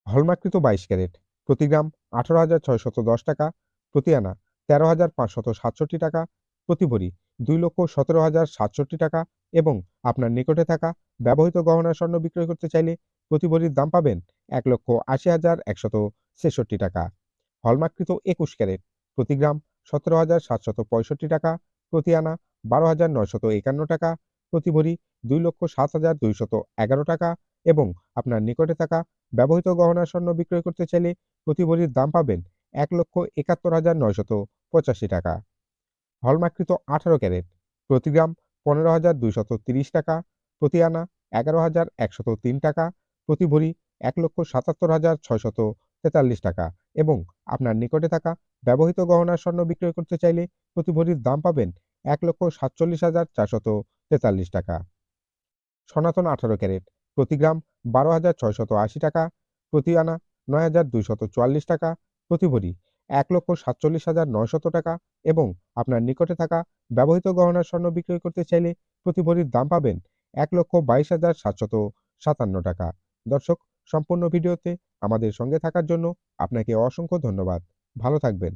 হলমার্ককৃত 22 carat, প্রতি গ্রাম 18,610 টাকা, প্রতি আনা 13,567 টাকা, প্রতি ভরি 2,17,067 টাকা এবং আপনার নিকটে থাকা ব্যবহৃত গহনা স্বর্ণ বিক্রয় করতে চাইলে প্রতি ভরির দাম পাবেন 1,80,163 টাকা। হলমার্ককৃত 21 ক্যারেট, প্রতি গ্রাম 17,765 টাকা, প্রতি আনা 12,951 টাকা, প্রতি ভরি 2,07,211 টাকা এবং আপনার নিকটে থাকা ব্যবহৃত গহনা স্বর্ণ বিক্রয় করতে চাইলে প্রতি ভরির দাম পাবেন 1,71,985 টাকা। হলমার্ককৃত 18 ক্যারেট, প্রতি গ্রাম 15,230 টাকা, প্রতি আনা 11,103 টাকা, প্রতি ভরি 1,77,643 টাকা এবং আপনার নিকটে থাকা ব্যবহৃত গহনার স্বর্ণ বিক্রয় করতে চাইলে প্রতি ভরির দাম পাবেন 1,47,443 টাকা। সনাতন 18 ক্যারেট, প্রতি গ্রাম 12,680 টাকা, প্রতি আনা 9,244 টাকা, প্রতি ভরি 1,47,900 টাকা এবং আপনার নিকটে থাকা ব্যবহৃত গহনার স্বর্ণ বিক্রয় করতে চাইলে প্রতি ভরির দাম পাবেন 1,22,757 টাকা। দর্শক, সম্পূর্ণ ভিডিওতে আমাদের সঙ্গে থাকার জন্য আপনাকে অসংখ্য ধন্যবাদ। ভালো থাকবেন।